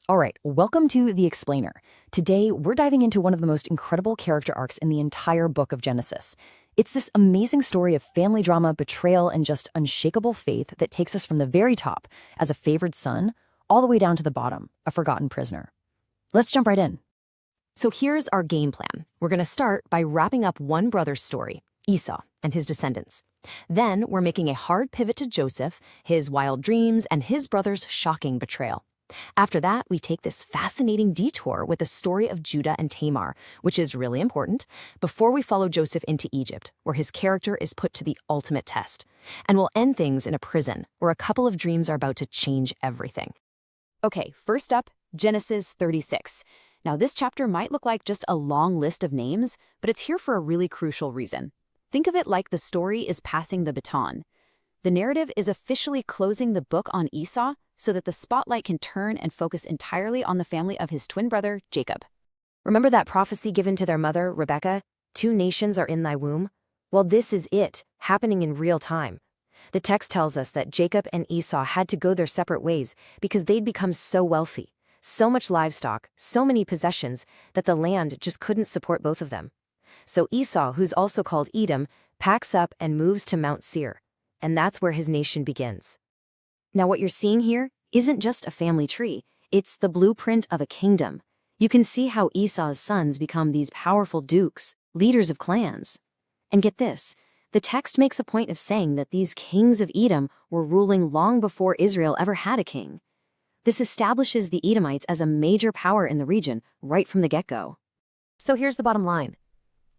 All right, welcome to The Explainer. Today, we're diving into one of the most incredible character arcs in the entire book of Genesis. It's this amazing story of family drama, betrayal, and just unshakable faith that takes us from the very top, as a favored son, all the way down to the bottom, a forgotten prisoner. Let's jump right in. So here's our game plan. We're going to start by wrapping up one brother's story, Esau and his descendants. Then we're making a hard pivot to Joseph, his wild dreams, and his brother's shocking betrayal. After that, we take this fascinating detour with the story of Judah and Tamar, which is really important, before we follow Joseph into Egypt, where his character is put to the ultimate test. And we'll end things in a prison, where a couple of dreams are about to change everything. Okay, first up, Genesis 36. Now, this chapter might look like just a long list of names, but it's here for a really crucial reason. Think of it like the story is passing the baton. The narrative is officially closing the book on Esau so that the spotlight can turn and focus entirely on the family of his twin brother, Jacob. Remember that prophecy given to their mother, Rebekah? 2 nations are in thy womb? Well, this is it, happening in real time. The text tells us that Jacob and Esau had to go their separate ways because they'd become so wealthy, so much livestock, so many possessions, that the land just couldn't support both of them. So Esau, who's also called Edom, packs up and moves to Mount Seir, and that's where his nation begins. Now, what you're seeing here isn't just a family tree, it's the blueprint of a kingdom. You can see how Esau's sons become these powerful dukes, leaders of clans. And get this, the text makes a point of saying that these kings of Edom were ruling long before Israel ever had a king. This establishes the Edomites as a major power in the region right from the get-go. So here's the bottom line.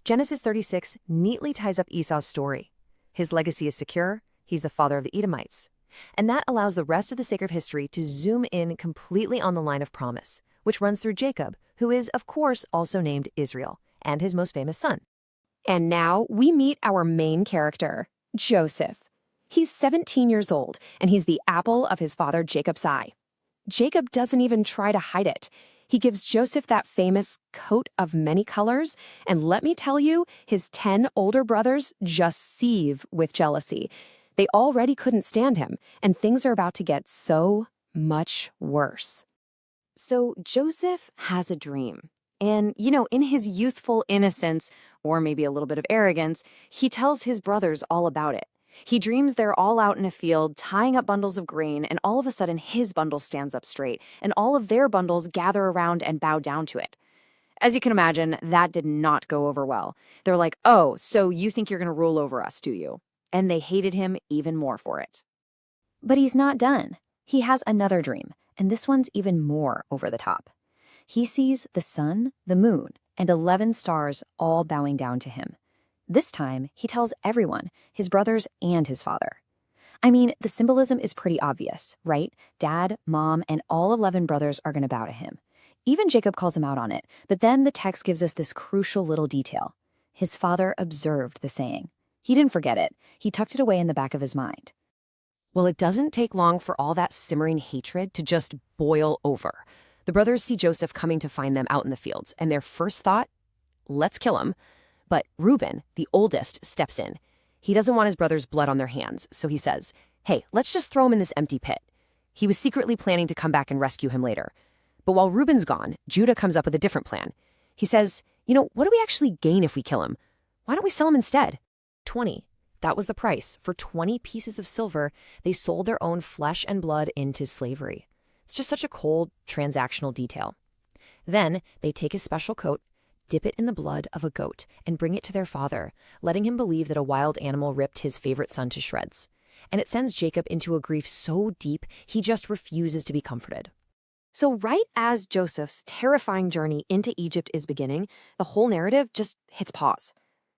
Genesis 36 neatly ties up Esau's story. His legacy is secure, he's the father of the Edomites. And that allows the rest of the sacred history to zoom in completely on the line of promise, which runs through Jacob, who is, of course, also named Israel, and his most famous son. And now we meet our main character, Joseph. He's 17 years old, and he's the apple of his father Jacob's eye. Jacob doesn't even try to hide it. He gives Joseph that famous coat of many colors, and let me tell you, his 10 older brothers just seethe with jealousy. They already couldn't stand him, and things are about to get so much worse. So Joseph has a dream. And, in his youthful innocence, or maybe a little bit of arrogance, he tells his brothers all about it. He dreams they're all out in a field tying up bundles of grain, and all of a sudden his bundle stands up straight, and all of their bundles gather around and bow down to it. As you can imagine, that did not go over well. They're like, "Oh, so you think you're going to rule over us, do you?" And they hated him even more for it. But he's not done. He has another dream, and this one's even more over the top. He sees the sun, the moon, and 11 stars all bowing down to him. This time, he tells everyone, his brothers and his father. I mean, the symbolism is pretty obvious, right? Dad, mom, and all 11 brothers are going to bow to him. Even Jacob calls him out on it, but then the text gives us this crucial little detail. His father observed the saying. He didn't forget it. He tucked it away in the back of his mind. Well, it doesn't take long for all that simmering hatred to just boil over. The brothers see Joseph coming to find them out in the fields, and their first thought, let's kill him. But Reuben, the oldest, steps in. He doesn't want his brother's blood on their hands, so he says, "Hey, let's just throw him in this empty pit." He was secretly planning to come back and rescue him later. But while Reuben's gone, Judah comes up with a different plan. He says, what do we actually gain if we kill him? Why don't we sell him instead? 20. That was the price. For 20 pieces of silver, they sold their own flesh and blood into slavery. It's just such a cold, transactional detail. Then they take his special coat, dip it in the blood of a goat, and bring it to their father, letting him believe that a wild animal ripped his favorite son to shreds. And it sends Jacob into a grief so deep, he just refuses to be comforted. So right as Joseph's terrifying journey into Egypt is beginning, the whole narrative just hits pause.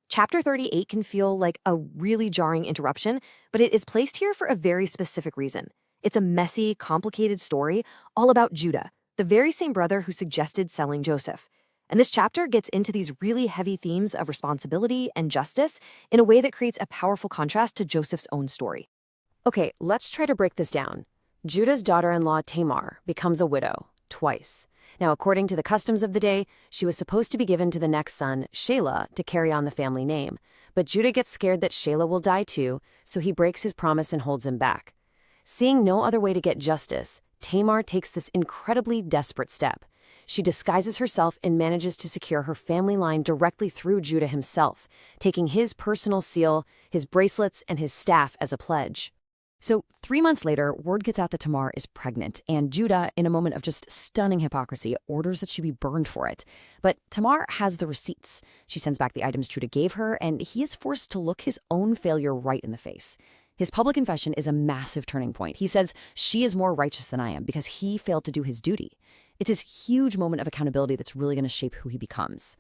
Chapter 38 can feel like a really jarring interruption, but it is placed here for a very specific reason. It's a messy, complicated story all about Judah, the very same brother who suggested selling Joseph. And this chapter gets into these really heavy themes of responsibility and justice in a way that creates a powerful contrast to Joseph's own story. Okay, let's try to break this down. Judah's daughter-in-law Tamar becomes a widow twice. Now, according to the customs of the day, she was supposed to be given to the next son, Shelah, to carry on the family name. But Judah gets scared that Shelah will die too, so he breaks his promise and holds him back. Seeing no other way to get justice, Tamar takes this incredibly desperate step. She disguises herself and manages to secure her family line directly through Judah himself, taking his personal seal, his bracelets, and his staff as a pledge. So 3 months later, word gets out that Tamar is pregnant, and Judah, in a moment of just stunning hypocrisy, orders that she be burned for it. But Tamar has the receipts. She sends back the items Judah gave her, and he is forced to look his own failure right in the face. His public confession is a massive turning point. He says, she is more righteous than I am because he failed to do his duty. It's this huge moment of accountability that's really going to shape who he becomes.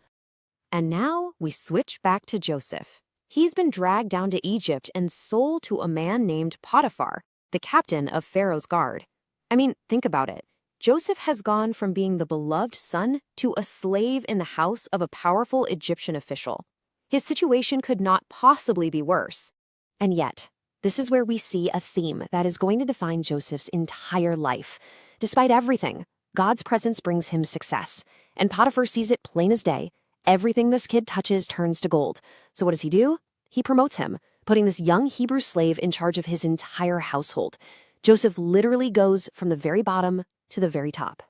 And now we switch back to Joseph. He's been dragged down to Egypt and sold to a man named Potiphar, the captain of Pharaoh's guard. I mean, think about it. Joseph has gone from being the beloved son to a slave in the house of a powerful Egyptian official. His situation could not possibly be worse. And yet, this is where we see a theme that is going to define Joseph's entire life. Despite everything, God's presence brings him success, and Potiphar sees it plain as day. Everything this kid touches turns to gold. So what does he do? He promotes him, putting this young Hebrew slave in charge of his entire household. Joseph literally goes from the very bottom to the very top.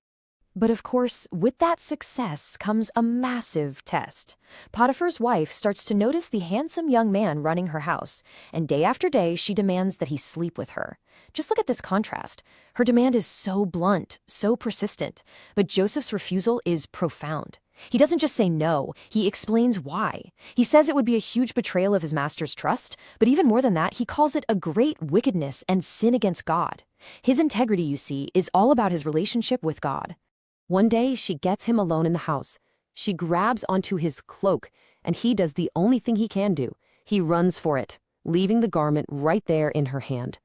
But of course, with that success comes a massive test. Potiphar's wife starts to notice the handsome young man running her house, and day after day she demands that he sleep with her. Just look at this contrast. Her demand is so blunt, so persistent, but Joseph's refusal is profound. He doesn't just say no, he explains why. He says it would be a huge betrayal of his master's trust, but even more than that, he calls it a great wickedness and sin against God. His integrity, you see, is all about his relationship with God. One day, she gets him alone in the house. She grabs onto his cloak, and he does the only thing he can do. He runs for it, leaving the garment right there in her hand.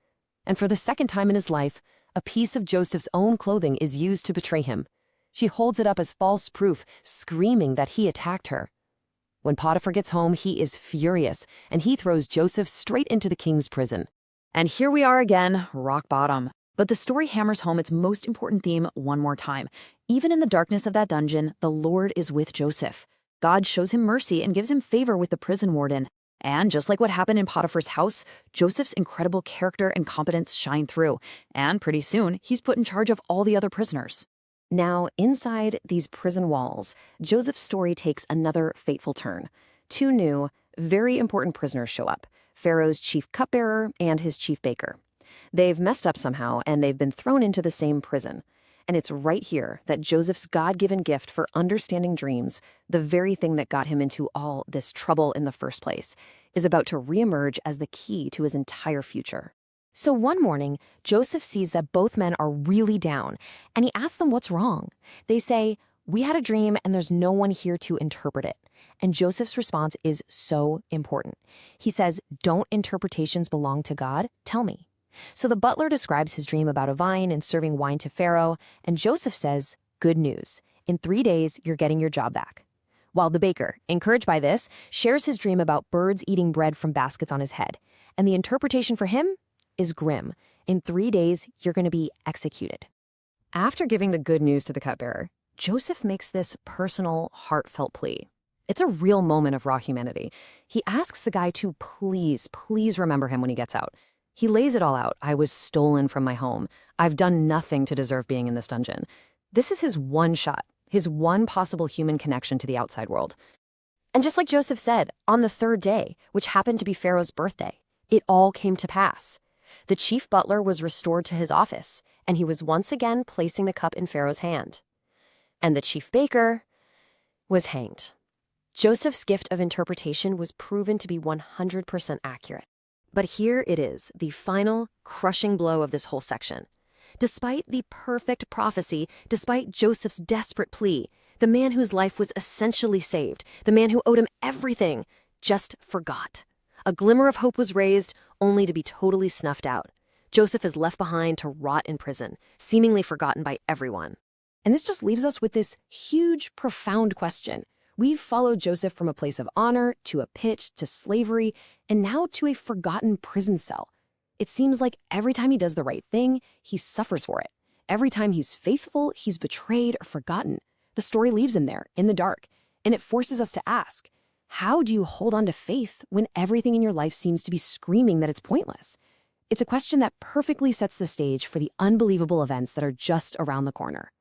And for the second time in his life, a piece of Joseph's own clothing is used to betray him. She holds it up as false proof, screaming that he attacked her. When Potiphar gets home, he is furious, and he throws Joseph straight into the king's prison. And here we are again, rock bottom. But the story hammers home its most important theme one more time. Even in the darkness of that dungeon, the Lord is with Joseph. God shows him mercy and gives him favor with the prison warden. And just like what happened in Potiphar's house, Joseph's incredible character and competence shine through. And pretty soon, he's put in charge of all the other prisoners. Now, inside these prison walls, Joseph's story takes another fateful turn. Two new, very important prisoners show up, Pharaoh's chief cupbearer and his chief baker. They've messed up somehow, and they've been thrown into the same prison. And it's right here that Joseph's God-given gift for understanding dreams, the very thing that got him into all this trouble in the first place, is about to reemerge as the key to his entire future. So one morning, Joseph sees that both men are really down, and he asks them what's wrong. They say, "We had a dream, and there's no one here to interpret it." And Joseph's response is so important. He says, "Don't interpretations belong to God? Tell me." So the butler describes his dream about a vine and serving wine to Pharaoh, and Joseph says, "Good news. In 3 days, you're getting your job back." While the baker, encouraged by this, shares his dream about birds eating bread from baskets on his head. And the interpretation for him is grim. In 3 days, you're going to be executed. After giving the good news to the cupbearer, Joseph makes this personal, heartfelt plea. It's a real moment of raw humanity. He asks the guy to please remember him when he gets out. He lays it all out. "I was stolen from my home. I've done nothing to deserve being in this dungeon." This is his one shot, his one possible human connection to the outside world. And just like Joseph said, on the 3rd day, which happened to be Pharaoh's birthday, it all came to pass. The chief butler was restored to his office, and he was once again placing the cup in Pharaoh's hand. And the chief baker was hanged. Joseph's gift of interpretation was proven to be 100% accurate. But here it is, the final, crushing blow of this whole section. Despite the perfect prophecy, despite Joseph's desperate plea, the man whose life was essentially saved, the man who owed him everything, just forgot. A glimmer of hope was raised, only to be totally snuffed out. Joseph is left behind to rot in prison, seemingly forgotten by everyone. And this just leaves us with this huge, profound question. We've followed Joseph from a place of honor, to a pit, to slavery, and now to a forgotten prison cell. It seems like every time he does the right thing, he suffers for it. Every time he's faithful, he's betrayed or forgotten. The story leaves him there, in the dark, and it forces us to ask, how do you hold on to faith when everything in your life seems to be screaming that it's pointless? It's a question that perfectly sets the stage for the unbelievable events that are just around the corner.